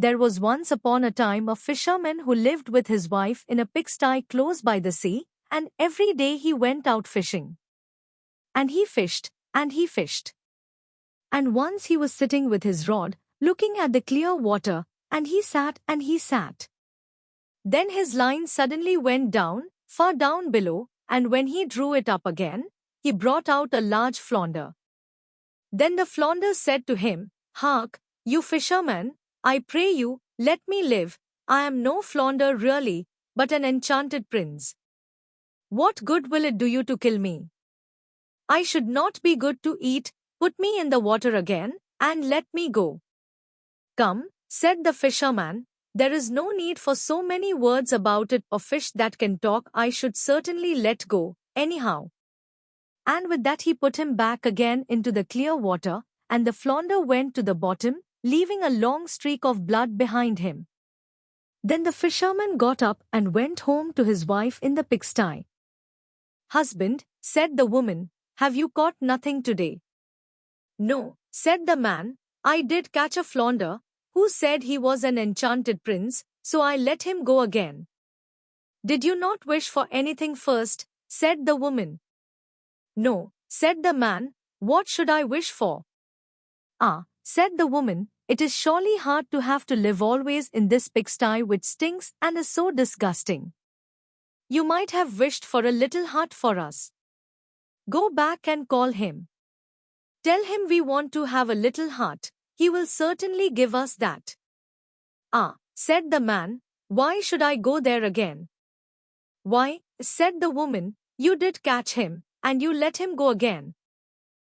There was once upon a time a fisherman who lived with his wife in a pigsty close by the sea, and every day he went out fishing. And he fished, and he fished. And once he was sitting with his rod, looking at the clear water, and he sat and he sat. Then his line suddenly went down, far down below, and when he drew it up again, he brought out a large flounder. Then the flounder said to him, "Hark, you fisherman, I pray you, let me live. I am no flounder really, but an enchanted prince. What good will it do you to kill me? I should not be good to eat. Put me in the water again, and let me go." "Come," said the fisherman, "there is no need for so many words about it. A fish that can talk I should certainly let go, anyhow." And with that he put him back again into the clear water, and the flounder went to the bottom, leaving a long streak of blood behind him. Then the fisherman got up and went home to his wife in the pigsty. "Husband," said the woman, "have you caught nothing today?" "No," said the man, "I did catch a flounder, who said he was an enchanted prince, so I let him go again." "Did you not wish for anything first?" said the woman. "No," said the man, "what should I wish for?" "Ah," said the woman, "it is surely hard to have to live always in this pigsty which stinks and is so disgusting. You might have wished for a little hut for us. Go back and call him. Tell him we want to have a little hut. He will certainly give us that." "Ah," said the man, "why should I go there again?" "Why," said the woman, "you did catch him, and you let him go again.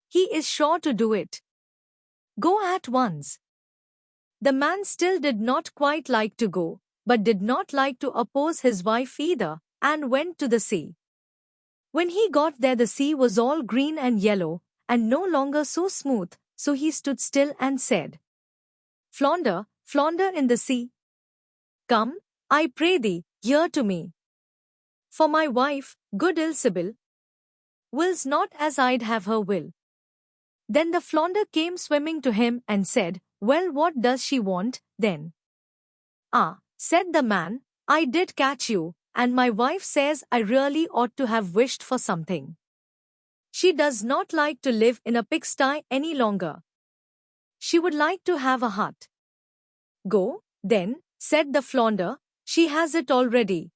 He is sure to do it. Go at once." The man still did not quite like to go, but did not like to oppose his wife either, and went to the sea. When he got there the sea was all green and yellow, and no longer so smooth, so he stood still and said, "Flounder, flounder in the sea, come, I pray thee, here to me. For my wife, good Ilsebil, wills not as I'd have her will." Then the flounder came swimming to him and said, "Well, what does she want, then?" "Ah," said the man, "I did catch you, and my wife says I really ought to have wished for something. She does not like to live in a pigsty any longer. She would like to have a hut." "Go, then," said the flounder, "she has it already."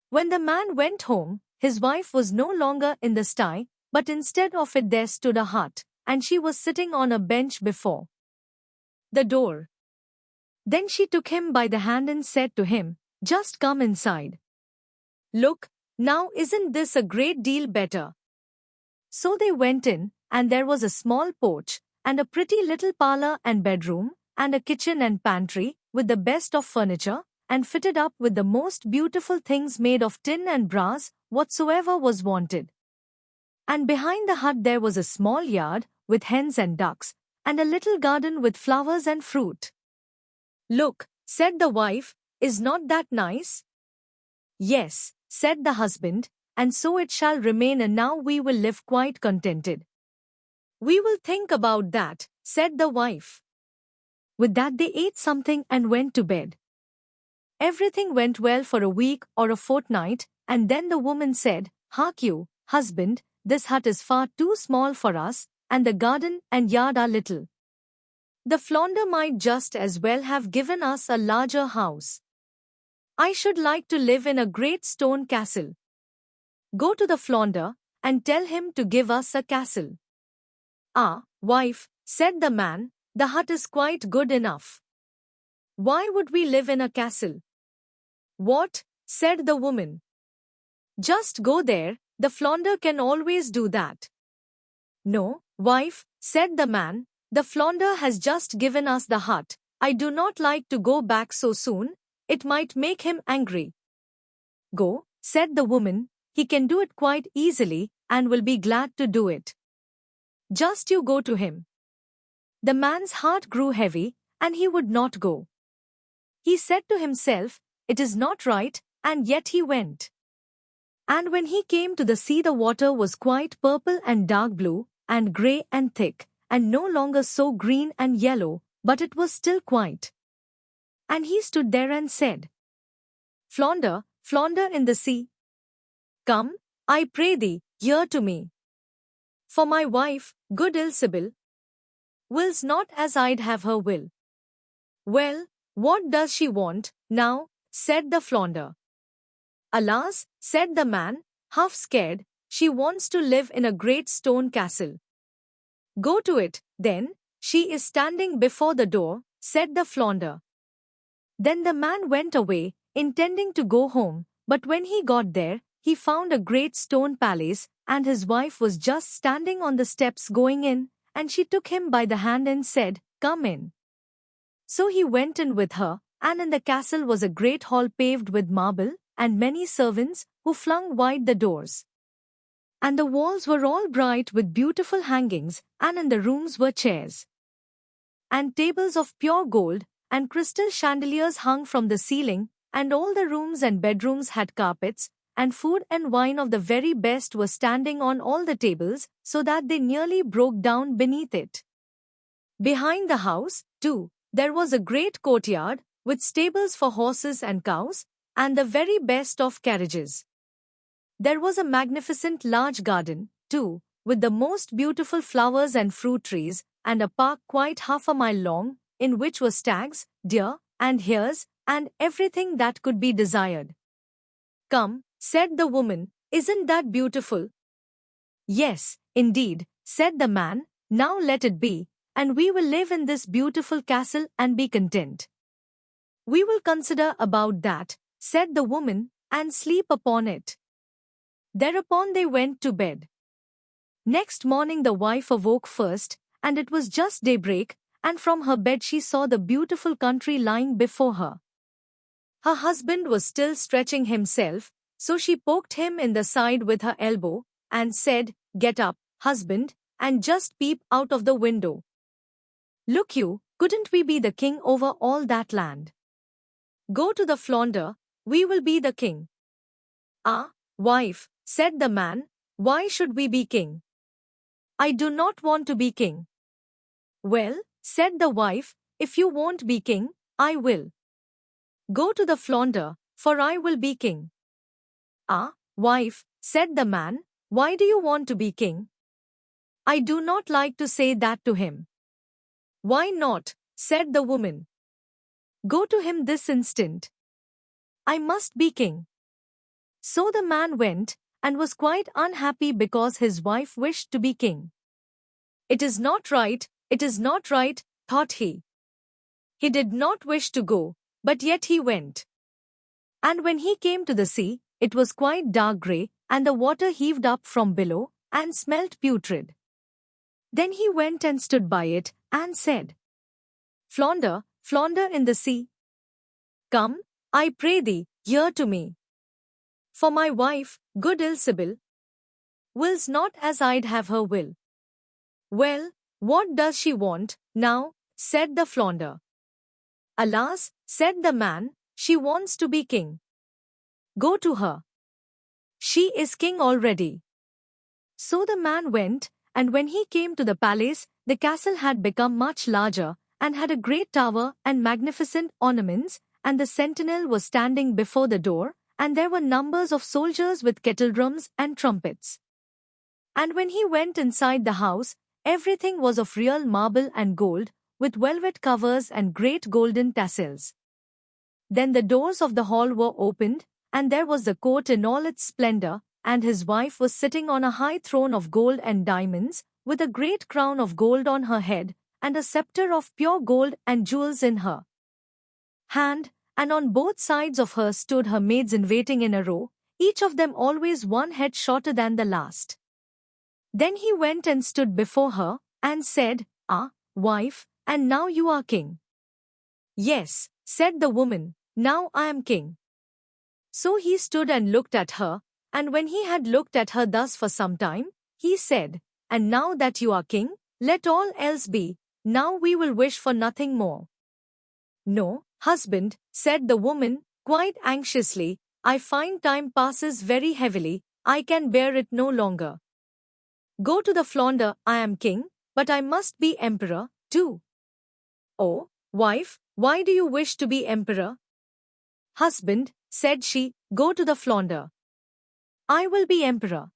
When the man went home, his wife was no longer in the sty, but instead of it there stood a hut, and she was sitting on a bench before the door. Then she took him by the hand and said to him, "Just come inside. Look, now isn't this a great deal better?" So they went in, and there was a small porch, and a pretty little parlor and bedroom, and a kitchen and pantry, with the best of furniture, and fitted up with the most beautiful things made of tin and brass, whatsoever was wanted. And behind the hut there was a small yard, with hens and ducks, and a little garden with flowers and fruit. "Look," said the wife, "is not that nice?" "Yes," said the husband, "and so it shall remain, and now we will live quite contented." "We will think about that," said the wife. With that they ate something and went to bed. Everything went well for a week or a fortnight, and then the woman said, "Hark you, husband, this hut is far too small for us, and the garden and yard are little. The flounder might just as well have given us a larger house. I should like to live in a great stone castle. Go to the flounder, and tell him to give us a castle." "Ah, wife," said the man, "the hut is quite good enough. Why would we live in a castle?" "What?" said the woman. "Just go there, the flounder can always do that." "No, wife," said the man, "the flounder has just given us the hut. I do not like to go back so soon, it might make him angry." "Go," said the woman, "he can do it quite easily, and will be glad to do it. Just you go to him." The man's heart grew heavy, and he would not go. He said to himself, "It is not right," and yet he went. And when he came to the sea, the water was quite purple and dark blue, and grey and thick, and no longer so green and yellow, but it was still quite And he stood there and said, Flounder, flounder in the sea. Come, I pray thee, here to me. For my wife, good Ilsebil, wills not as I'd have her will. Well, what does she want, now? Said the flounder. Alas, said the man, half scared, she wants to live in a great stone castle. Go to it, then, she is standing before the door, said the flounder. Then the man went away, intending to go home, but when he got there, he found a great stone palace, and his wife was just standing on the steps going in, and she took him by the hand and said, Come in. So he went in with her, and in the castle was a great hall paved with marble, and many servants, who flung wide the doors. And the walls were all bright with beautiful hangings, and in the rooms were chairs and tables of pure gold, and crystal chandeliers hung from the ceiling, and all the rooms and bedrooms had carpets, and food and wine of the very best were standing on all the tables, so that they nearly broke down beneath it. Behind the house, too, there was a great courtyard, with stables for horses and cows, and the very best of carriages. There was a magnificent large garden, too, with the most beautiful flowers and fruit trees, and a park quite half a mile long, in which were stags, deer, and hares, and everything that could be desired. Come, said the woman, isn't that beautiful? Yes, indeed, said the man, now let it be, and we will live in this beautiful castle and be content. We will consider about that, said the woman, and sleep upon it. Thereupon they went to bed. Next morning the wife awoke first, and it was just daybreak, and from her bed she saw the beautiful country lying before her. Her husband was still stretching himself, so she poked him in the side with her elbow, and said, Get up, husband, and just peep out of the window. Look you, couldn't we be the king over all that land? Go to the flounder, we will be the king. Ah, wife, said the man, why should we be king? I do not want to be king. Well, said the wife, if you won't be king, I will. Go to the flounder, for I will be king. Ah, wife, said the man, why do you want to be king? I do not like to say that to him. Why not, said the woman. Go to him this instant. I must be king. So the man went, and was quite unhappy because his wife wished to be king. It is not right, thought he. He did not wish to go, but yet he went. And when he came to the sea, it was quite dark grey, and the water heaved up from below, and smelt putrid. Then he went and stood by it, and said, Flounder, flounder in the sea. Come, I pray thee, here to me. For my wife, good Ilsebil, wills not as I'd have her will. Well, what does she want, now? Said the flounder. Alas, said the man, she wants to be king. Go to her. She is king already. So the man went, and when he came to the palace, the castle had become much larger, and had a great tower and magnificent ornaments, and the sentinel was standing before the door, and there were numbers of soldiers with kettledrums and trumpets. And when he went inside the house, everything was of real marble and gold, with velvet covers and great golden tassels. Then the doors of the hall were opened, and there was the court in all its splendor, and his wife was sitting on a high throne of gold and diamonds, with a great crown of gold on her head, and a scepter of pure gold and jewels in her hand, and on both sides of her stood her maids-in-waiting in a row, each of them always one head shorter than the last. Then he went and stood before her, and said, Ah, wife, and now you are king. Yes, said the woman, now I am king. So he stood and looked at her, and when he had looked at her thus for some time, he said, And now that you are king, let all else be, now we will wish for nothing more. No, husband, said the woman, quite anxiously, I find time passes very heavily, I can bear it no longer. Go to the flounder, I am king, but I must be emperor, too. Oh, Wife, why do you wish to be emperor? Husband, said she, go to the flounder. I will be emperor.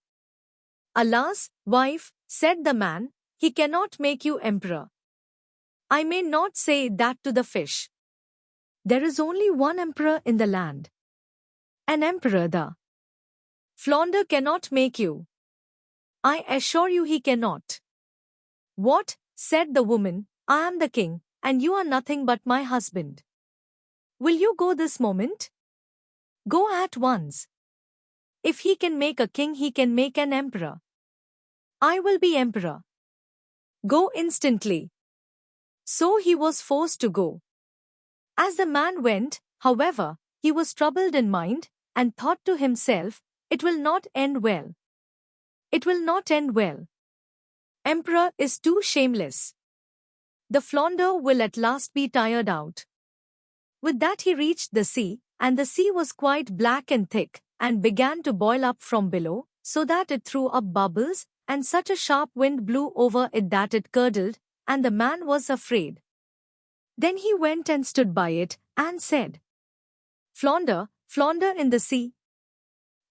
Alas, wife, said the man, he cannot make you emperor. I may not say that to the fish. There is only one emperor in the land. An emperor the flounder cannot make you. I assure you he cannot. What, said the woman, I am the king, and you are nothing but my husband. Will you go this moment? Go at once. If he can make a king, he can make an emperor. I will be emperor. Go instantly. So he was forced to go. As the man went, however, he was troubled in mind, and thought to himself, it will not end well. It will not end well. Emperor is too shameless. The flounder will at last be tired out. With that he reached the sea, and the sea was quite black and thick, and began to boil up from below, so that it threw up bubbles, and such a sharp wind blew over it that it curdled, and the man was afraid. Then he went and stood by it, and said, Flounder, flounder in the sea,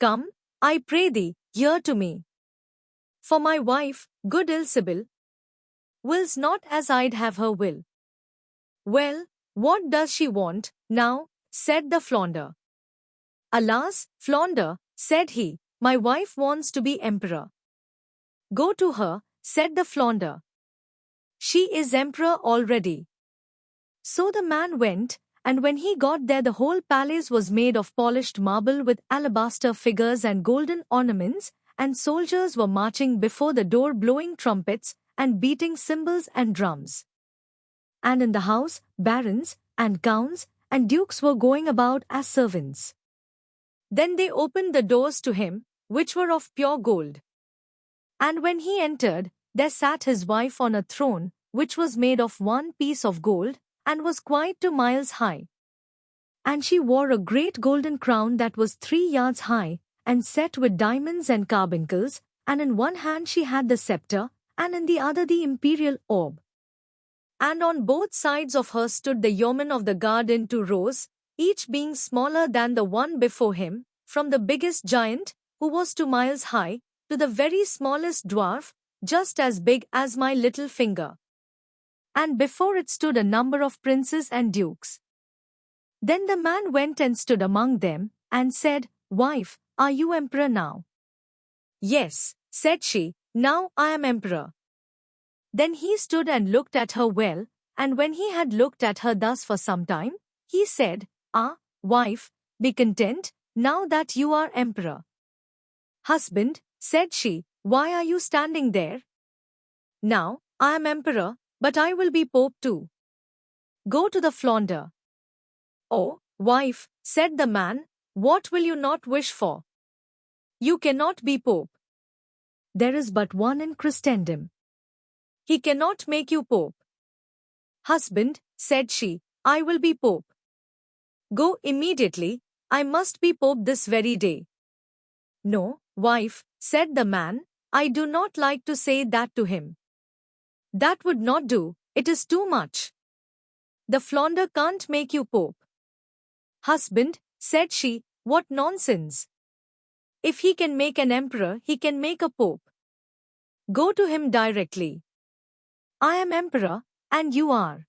come, I pray thee, here to me. For my wife, good Ilsebil, wills not as I'd have her will. Well, what does she want, now? Said the flounder. Alas, flounder, said he, my wife wants to be emperor. Go to her, said the flounder. She is emperor already. So the man went, and when he got there the whole palace was made of polished marble with alabaster figures and golden ornaments, and soldiers were marching before the door blowing trumpets and beating cymbals and drums. And in the house, barons, and counts, and dukes were going about as servants. Then they opened the doors to him, which were of pure gold. And when he entered, there sat his wife on a throne, which was made of one piece of gold, and was quite 2 miles high. And she wore a great golden crown that was 3 yards high, and set with diamonds and carbuncles, and in one hand she had the scepter, and in the other the imperial orb. And on both sides of her stood the yeomen of the guard in 2 rows, each being smaller than the one before him, from the biggest giant, who was 2 miles high, to the very smallest dwarf, just as big as my little finger. And before it stood a number of princes and dukes. Then the man went and stood among them, and said, Wife, are you emperor now? Yes, said she, now I am emperor. Then he stood and looked at her well, and when he had looked at her thus for some time, he said, Ah, wife, be content, now that you are emperor. Husband, said she, why are you standing there? Now, I am emperor, but I will be pope too. Go to the flounder. Oh, wife, said the man, what will you not wish for? You cannot be pope. There is but one in Christendom. He cannot make you pope. Husband, said she, I will be pope. Go immediately, I must be pope this very day. No, wife, said the man, I do not like to say that to him. That would not do, it is too much. The flounder can't make you pope. Husband, said she, what nonsense. If he can make an emperor, he can make a pope. Go to him directly. I am emperor, and you are.